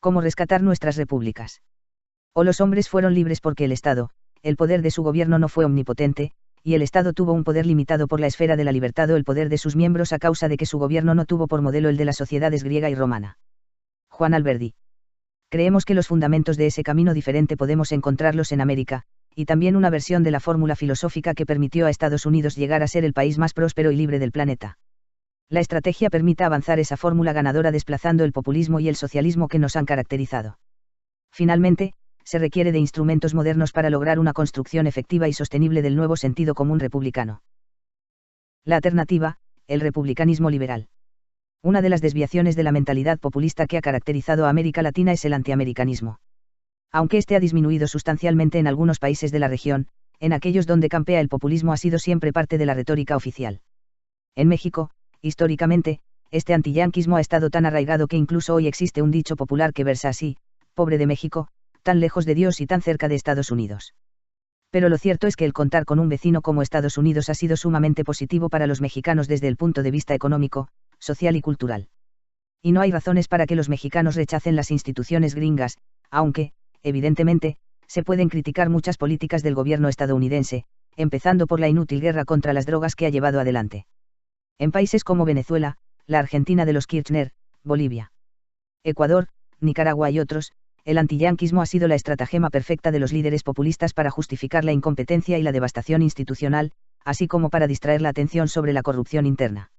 ¿Cómo rescatar nuestras repúblicas? O los hombres fueron libres porque el Estado, el poder de su gobierno no fue omnipotente, y el Estado tuvo un poder limitado por la esfera de la libertad o el poder de sus miembros a causa de que su gobierno no tuvo por modelo el de las sociedades griega y romana. Juan Alberdi. Creemos que los fundamentos de ese camino diferente podemos encontrarlos en América, y también una versión de la fórmula filosófica que permitió a Estados Unidos llegar a ser el país más próspero y libre del planeta. La estrategia permite avanzar esa fórmula ganadora desplazando el populismo y el socialismo que nos han caracterizado. Finalmente, se requiere de instrumentos modernos para lograr una construcción efectiva y sostenible del nuevo sentido común republicano. La alternativa, el republicanismo liberal. Una de las desviaciones de la mentalidad populista que ha caracterizado a América Latina es el antiamericanismo. Aunque este ha disminuido sustancialmente en algunos países de la región, en aquellos donde campea el populismo ha sido siempre parte de la retórica oficial. En México, históricamente, este antiyanquismo ha estado tan arraigado que incluso hoy existe un dicho popular que versa así: pobre de México, tan lejos de Dios y tan cerca de Estados Unidos. Pero lo cierto es que el contar con un vecino como Estados Unidos ha sido sumamente positivo para los mexicanos desde el punto de vista económico, social y cultural. Y no hay razones para que los mexicanos rechacen las instituciones gringas, aunque, evidentemente, se pueden criticar muchas políticas del gobierno estadounidense, empezando por la inútil guerra contra las drogas que ha llevado adelante. En países como Venezuela, la Argentina de los Kirchner, Bolivia, Ecuador, Nicaragua y otros, el antiyanquismo ha sido la estratagema perfecta de los líderes populistas para justificar la incompetencia y la devastación institucional, así como para distraer la atención sobre la corrupción interna.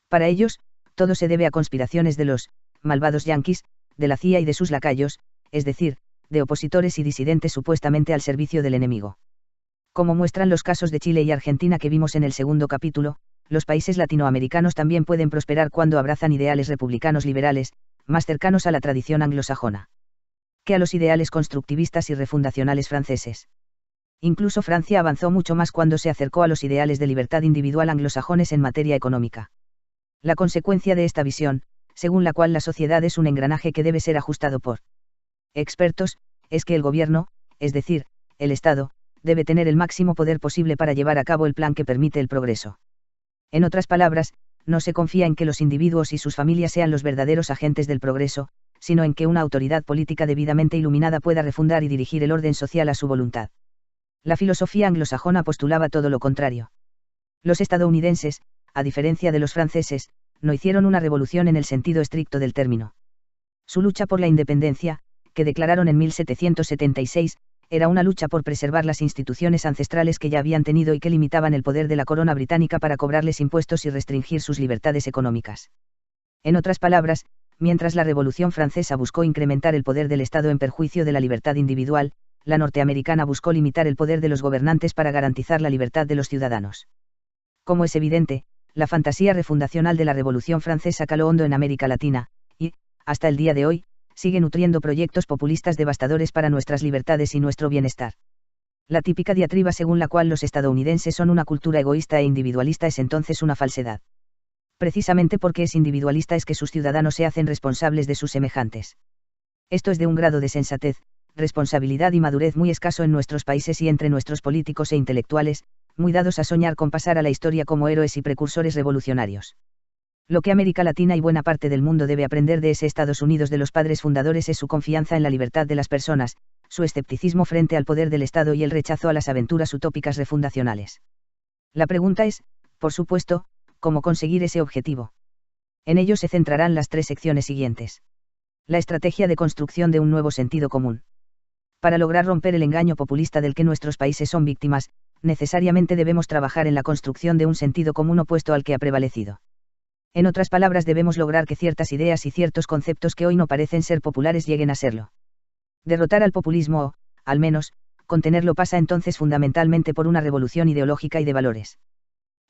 Para ellos, todo se debe a conspiraciones de los malvados yanquis, de la CIA y de sus lacayos, es decir, de opositores y disidentes supuestamente al servicio del enemigo. Como muestran los casos de Chile y Argentina que vimos en el segundo capítulo, los países latinoamericanos también pueden prosperar cuando abrazan ideales republicanos liberales, más cercanos a la tradición anglosajona que a los ideales constructivistas y refundacionales franceses. Incluso Francia avanzó mucho más cuando se acercó a los ideales de libertad individual anglosajones en materia económica. La consecuencia de esta visión, según la cual la sociedad es un engranaje que debe ser ajustado por expertos, es que el gobierno, es decir, el Estado, debe tener el máximo poder posible para llevar a cabo el plan que permite el progreso. En otras palabras, no se confía en que los individuos y sus familias sean los verdaderos agentes del progreso, sino en que una autoridad política debidamente iluminada pueda refundar y dirigir el orden social a su voluntad. La filosofía anglosajona postulaba todo lo contrario. Los estadounidenses, a diferencia de los franceses, no hicieron una revolución en el sentido estricto del término. Su lucha por la independencia, que declararon en 1776, era una lucha por preservar las instituciones ancestrales que ya habían tenido y que limitaban el poder de la corona británica para cobrarles impuestos y restringir sus libertades económicas. En otras palabras, mientras la Revolución Francesa buscó incrementar el poder del Estado en perjuicio de la libertad individual, la norteamericana buscó limitar el poder de los gobernantes para garantizar la libertad de los ciudadanos. Como es evidente, la fantasía refundacional de la Revolución Francesa caló hondo en América Latina, y, hasta el día de hoy, sigue nutriendo proyectos populistas devastadores para nuestras libertades y nuestro bienestar. La típica diatriba según la cual los estadounidenses son una cultura egoísta e individualista es entonces una falsedad. Precisamente porque es individualista es que sus ciudadanos se hacen responsables de sus semejantes. Esto es de un grado de sensatez, responsabilidad y madurez muy escaso en nuestros países y entre nuestros políticos e intelectuales, muy dados a soñar con pasar a la historia como héroes y precursores revolucionarios. Lo que América Latina y buena parte del mundo debe aprender de ese Estados Unidos de los padres fundadores es su confianza en la libertad de las personas, su escepticismo frente al poder del Estado y el rechazo a las aventuras utópicas refundacionales. La pregunta es, por supuesto, ¿cómo conseguir ese objetivo? En ello se centrarán las 3 secciones siguientes. La estrategia de construcción de un nuevo sentido común. Para lograr romper el engaño populista del que nuestros países son víctimas, necesariamente debemos trabajar en la construcción de un sentido común opuesto al que ha prevalecido. En otras palabras, debemos lograr que ciertas ideas y ciertos conceptos que hoy no parecen ser populares lleguen a serlo. Derrotar al populismo o, al menos, contenerlo pasa entonces fundamentalmente por una revolución ideológica y de valores.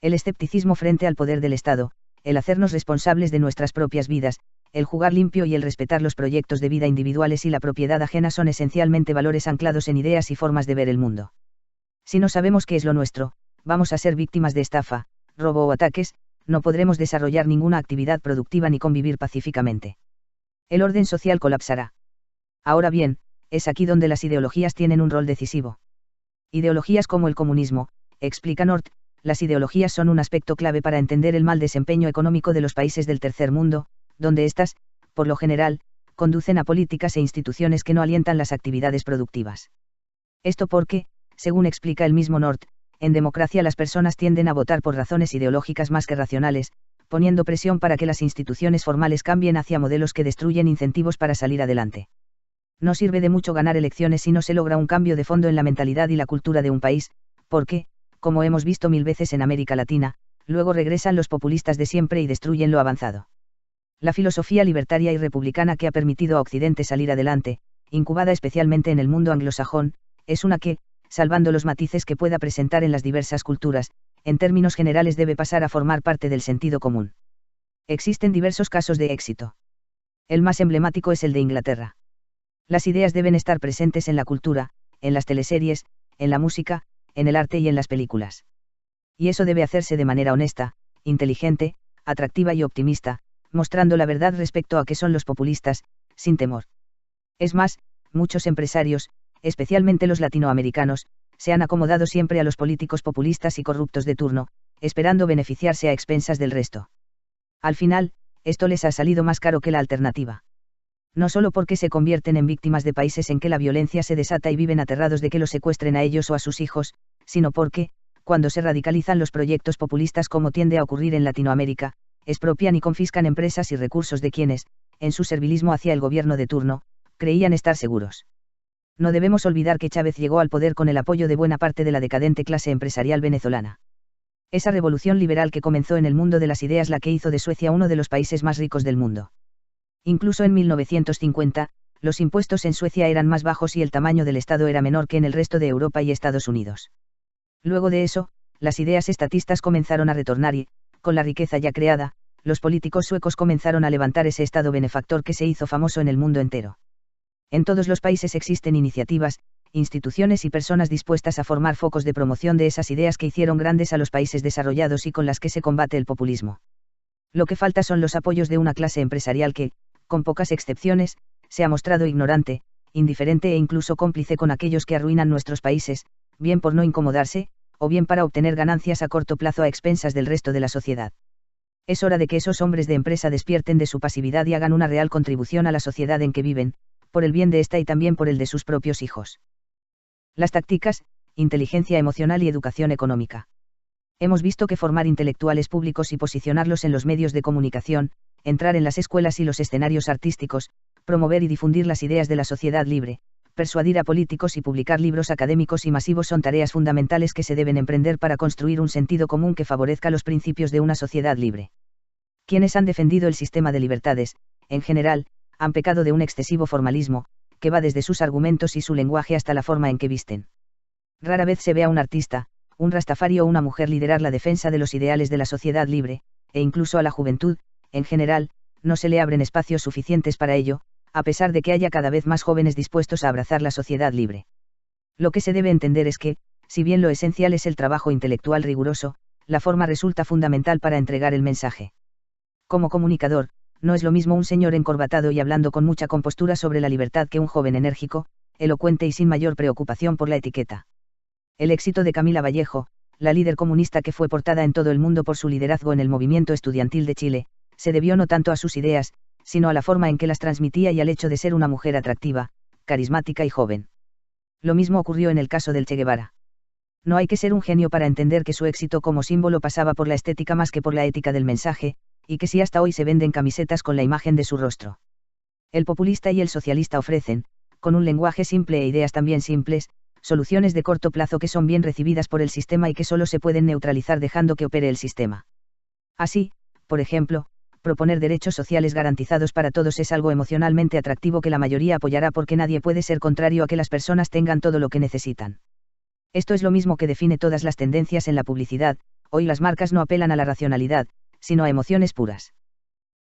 El escepticismo frente al poder del Estado, el hacernos responsables de nuestras propias vidas, el jugar limpio y el respetar los proyectos de vida individuales y la propiedad ajena son esencialmente valores anclados en ideas y formas de ver el mundo. Si no sabemos qué es lo nuestro, vamos a ser víctimas de estafa, robo o ataques, no podremos desarrollar ninguna actividad productiva ni convivir pacíficamente. El orden social colapsará. Ahora bien, es aquí donde las ideologías tienen un rol decisivo. Ideologías como el comunismo, explica North, las ideologías son un aspecto clave para entender el mal desempeño económico de los países del tercer mundo, donde éstas, por lo general, conducen a políticas e instituciones que no alientan las actividades productivas. Esto porque, según explica el mismo North, en democracia las personas tienden a votar por razones ideológicas más que racionales, poniendo presión para que las instituciones formales cambien hacia modelos que destruyen incentivos para salir adelante. No sirve de mucho ganar elecciones si no se logra un cambio de fondo en la mentalidad y la cultura de un país, porque, como hemos visto mil veces en América Latina, luego regresan los populistas de siempre y destruyen lo avanzado. La filosofía libertaria y republicana que ha permitido a Occidente salir adelante, incubada especialmente en el mundo anglosajón, es una que, salvando los matices que pueda presentar en las diversas culturas, en términos generales debe pasar a formar parte del sentido común. Existen diversos casos de éxito. El más emblemático es el de Inglaterra. Las ideas deben estar presentes en la cultura, en las teleseries, en la música, en el arte y en las películas. Y eso debe hacerse de manera honesta, inteligente, atractiva y optimista, mostrando la verdad respecto a qué son los populistas, sin temor. Es más, muchos empresarios, especialmente los latinoamericanos, se han acomodado siempre a los políticos populistas y corruptos de turno, esperando beneficiarse a expensas del resto. Al final, esto les ha salido más caro que la alternativa. No solo porque se convierten en víctimas de países en que la violencia se desata y viven aterrados de que los secuestren a ellos o a sus hijos, sino porque, cuando se radicalizan los proyectos populistas como tiende a ocurrir en Latinoamérica, expropian y confiscan empresas y recursos de quienes, en su servilismo hacia el gobierno de turno, creían estar seguros. No debemos olvidar que Chávez llegó al poder con el apoyo de buena parte de la decadente clase empresarial venezolana. Esa revolución liberal que comenzó en el mundo de las ideas la que hizo de Suecia uno de los países más ricos del mundo. Incluso en 1950, los impuestos en Suecia eran más bajos y el tamaño del Estado era menor que en el resto de Europa y Estados Unidos. Luego de eso, las ideas estatistas comenzaron a retornar y, con la riqueza ya creada, los políticos suecos comenzaron a levantar ese Estado benefactor que se hizo famoso en el mundo entero. En todos los países existen iniciativas, instituciones y personas dispuestas a formar focos de promoción de esas ideas que hicieron grandes a los países desarrollados y con las que se combate el populismo. Lo que falta son los apoyos de una clase empresarial que, con pocas excepciones, se ha mostrado ignorante, indiferente e incluso cómplice con aquellos que arruinan nuestros países, bien por no incomodarse, o bien para obtener ganancias a corto plazo a expensas del resto de la sociedad. Es hora de que esos hombres de empresa despierten de su pasividad y hagan una real contribución a la sociedad en que viven, por el bien de esta y también por el de sus propios hijos. Las tácticas, inteligencia emocional y educación económica. Hemos visto que formar intelectuales públicos y posicionarlos en los medios de comunicación, entrar en las escuelas y los escenarios artísticos, promover y difundir las ideas de la sociedad libre, persuadir a políticos y publicar libros académicos y masivos son tareas fundamentales que se deben emprender para construir un sentido común que favorezca los principios de una sociedad libre. Quienes han defendido el sistema de libertades, en general, han pecado de un excesivo formalismo, que va desde sus argumentos y su lenguaje hasta la forma en que visten. Rara vez se ve a un artista, un rastafari o una mujer liderar la defensa de los ideales de la sociedad libre, e incluso a la juventud, en general, no se le abren espacios suficientes para ello, a pesar de que haya cada vez más jóvenes dispuestos a abrazar la sociedad libre. Lo que se debe entender es que, si bien lo esencial es el trabajo intelectual riguroso, la forma resulta fundamental para entregar el mensaje. Como comunicador, no es lo mismo un señor encorbatado y hablando con mucha compostura sobre la libertad que un joven enérgico, elocuente y sin mayor preocupación por la etiqueta. El éxito de Camila Vallejo, la líder comunista que fue portada en todo el mundo por su liderazgo en el movimiento estudiantil de Chile, se debió no tanto a sus ideas, sino a la forma en que las transmitía y al hecho de ser una mujer atractiva, carismática y joven. Lo mismo ocurrió en el caso del Che Guevara. No hay que ser un genio para entender que su éxito como símbolo pasaba por la estética más que por la ética del mensaje, y que si hasta hoy se venden camisetas con la imagen de su rostro. El populista y el socialista ofrecen, con un lenguaje simple e ideas también simples, soluciones de corto plazo que son bien recibidas por el sistema y que solo se pueden neutralizar dejando que opere el sistema. Así, por ejemplo, proponer derechos sociales garantizados para todos es algo emocionalmente atractivo que la mayoría apoyará porque nadie puede ser contrario a que las personas tengan todo lo que necesitan. Esto es lo mismo que define todas las tendencias en la publicidad, hoy las marcas no apelan a la racionalidad, sino a emociones puras.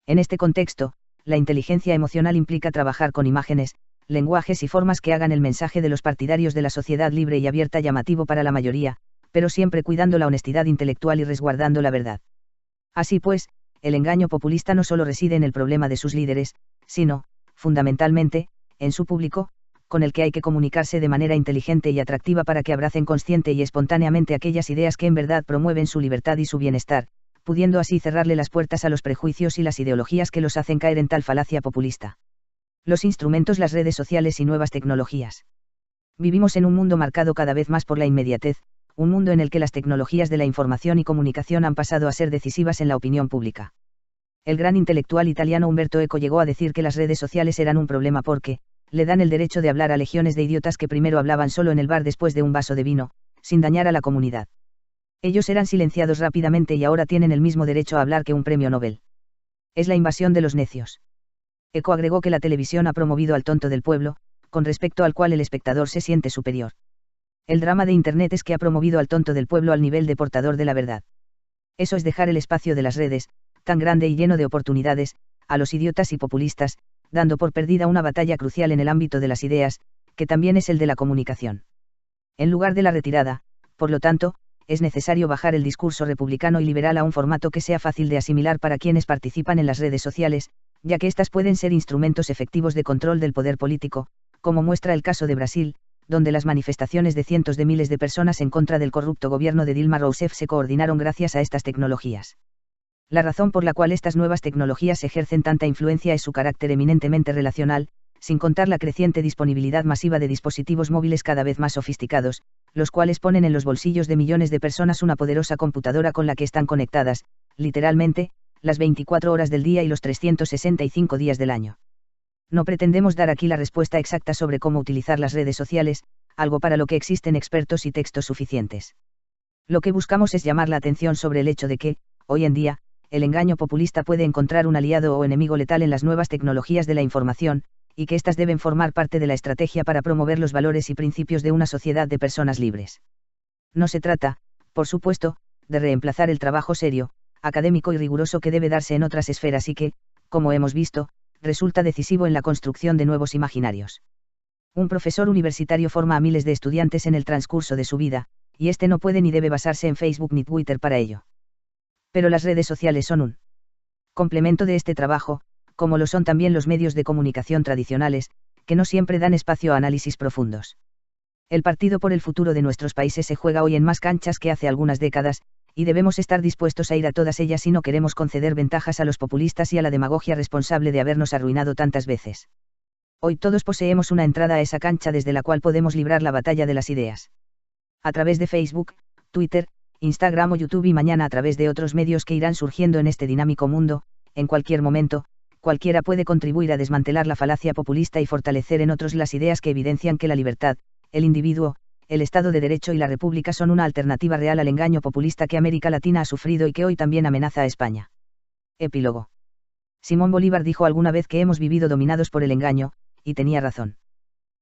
En este contexto, la inteligencia emocional implica trabajar con imágenes, lenguajes y formas que hagan el mensaje de los partidarios de la sociedad libre y abierta llamativo para la mayoría, pero siempre cuidando la honestidad intelectual y resguardando la verdad. Así pues, el engaño populista no solo reside en el problema de sus líderes, sino, fundamentalmente, en su público, con el que hay que comunicarse de manera inteligente y atractiva para que abracen consciente y espontáneamente aquellas ideas que en verdad promueven su libertad y su bienestar, pudiendo así cerrarle las puertas a los prejuicios y las ideologías que los hacen caer en tal falacia populista. Los instrumentos, las redes sociales y nuevas tecnologías. Vivimos en un mundo marcado cada vez más por la inmediatez, un mundo en el que las tecnologías de la información y comunicación han pasado a ser decisivas en la opinión pública. El gran intelectual italiano Umberto Eco llegó a decir que las redes sociales eran un problema porque le dan el derecho de hablar a legiones de idiotas que primero hablaban solo en el bar después de un vaso de vino, sin dañar a la comunidad. Ellos eran silenciados rápidamente y ahora tienen el mismo derecho a hablar que un premio Nobel. Es la invasión de los necios. Eco agregó que la televisión ha promovido al tonto del pueblo, con respecto al cual el espectador se siente superior. El drama de Internet es que ha promovido al tonto del pueblo al nivel de portador de la verdad. Eso es dejar el espacio de las redes, tan grande y lleno de oportunidades, a los idiotas y populistas, dando por perdida una batalla crucial en el ámbito de las ideas, que también es el de la comunicación. En lugar de la retirada, por lo tanto, es necesario bajar el discurso republicano y liberal a un formato que sea fácil de asimilar para quienes participan en las redes sociales, ya que éstas pueden ser instrumentos efectivos de control del poder político, como muestra el caso de Brasil, donde las manifestaciones de cientos de miles de personas en contra del corrupto gobierno de Dilma Rousseff se coordinaron gracias a estas tecnologías. La razón por la cual estas nuevas tecnologías ejercen tanta influencia es su carácter eminentemente relacional, sin contar la creciente disponibilidad masiva de dispositivos móviles cada vez más sofisticados, los cuales ponen en los bolsillos de millones de personas una poderosa computadora con la que están conectadas, literalmente, las 24 horas del día y los 365 días del año. No pretendemos dar aquí la respuesta exacta sobre cómo utilizar las redes sociales, algo para lo que existen expertos y textos suficientes. Lo que buscamos es llamar la atención sobre el hecho de que, hoy en día, el engaño populista puede encontrar un aliado o enemigo letal en las nuevas tecnologías de la información, y que éstas deben formar parte de la estrategia para promover los valores y principios de una sociedad de personas libres. No se trata, por supuesto, de reemplazar el trabajo serio, académico y riguroso que debe darse en otras esferas y que, como hemos visto, resulta decisivo en la construcción de nuevos imaginarios. Un profesor universitario forma a miles de estudiantes en el transcurso de su vida, y este no puede ni debe basarse en Facebook ni Twitter para ello. Pero las redes sociales son un complemento de este trabajo, como lo son también los medios de comunicación tradicionales, que no siempre dan espacio a análisis profundos. El partido por el futuro de nuestros países se juega hoy en más canchas que hace algunas décadas, y debemos estar dispuestos a ir a todas ellas si no queremos conceder ventajas a los populistas y a la demagogia responsable de habernos arruinado tantas veces. Hoy todos poseemos una entrada a esa cancha desde la cual podemos librar la batalla de las ideas. A través de Facebook, Twitter, Instagram o YouTube y mañana a través de otros medios que irán surgiendo en este dinámico mundo, en cualquier momento, cualquiera puede contribuir a desmantelar la falacia populista y fortalecer en otros las ideas que evidencian que la libertad, el individuo, el Estado de Derecho y la República son una alternativa real al engaño populista que América Latina ha sufrido y que hoy también amenaza a España. Epílogo. Simón Bolívar dijo alguna vez que hemos vivido dominados por el engaño, y tenía razón.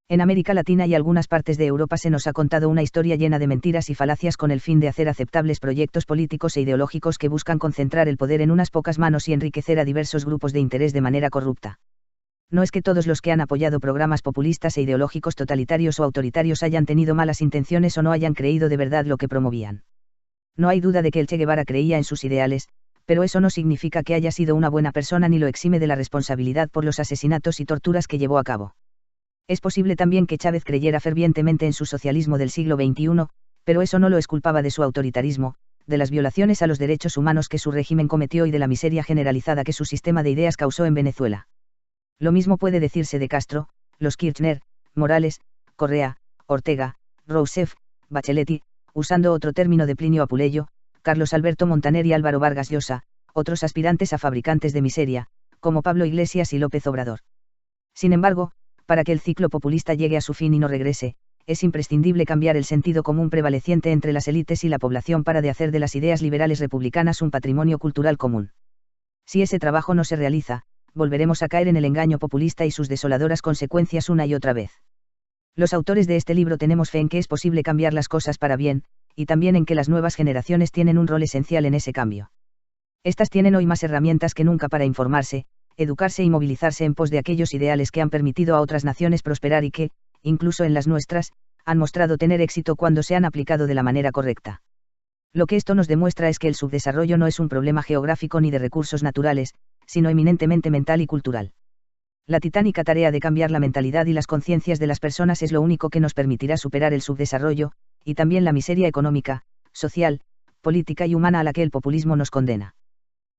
En América Latina y algunas partes de Europa se nos ha contado una historia llena de mentiras y falacias con el fin de hacer aceptables proyectos políticos e ideológicos que buscan concentrar el poder en unas pocas manos y enriquecer a diversos grupos de interés de manera corrupta. No es que todos los que han apoyado programas populistas e ideológicos totalitarios o autoritarios hayan tenido malas intenciones o no hayan creído de verdad lo que promovían. No hay duda de que el Che Guevara creía en sus ideales, pero eso no significa que haya sido una buena persona ni lo exime de la responsabilidad por los asesinatos y torturas que llevó a cabo. Es posible también que Chávez creyera fervientemente en su socialismo del siglo XXI, pero eso no lo exculpaba de su autoritarismo, de las violaciones a los derechos humanos que su régimen cometió y de la miseria generalizada que su sistema de ideas causó en Venezuela. Lo mismo puede decirse de Castro, los Kirchner, Morales, Correa, Ortega, Rousseff, Bachelet y, usando otro término de Plinio Apuleyo, Carlos Alberto Montaner y Álvaro Vargas Llosa, otros aspirantes a fabricantes de miseria, como Pablo Iglesias y López Obrador. Sin embargo, para que el ciclo populista llegue a su fin y no regrese, es imprescindible cambiar el sentido común prevaleciente entre las élites y la población para de hacer de las ideas liberales republicanas un patrimonio cultural común. Si ese trabajo no se realiza, volveremos a caer en el engaño populista y sus desoladoras consecuencias una y otra vez. Los autores de este libro tenemos fe en que es posible cambiar las cosas para bien, y también en que las nuevas generaciones tienen un rol esencial en ese cambio. Estas tienen hoy más herramientas que nunca para informarse, educarse y movilizarse en pos de aquellos ideales que han permitido a otras naciones prosperar y que, incluso en las nuestras, han mostrado tener éxito cuando se han aplicado de la manera correcta. Lo que esto nos demuestra es que el subdesarrollo no es un problema geográfico ni de recursos naturales, sino eminentemente mental y cultural. La titánica tarea de cambiar la mentalidad y las conciencias de las personas es lo único que nos permitirá superar el subdesarrollo, y también la miseria económica, social, política y humana a la que el populismo nos condena.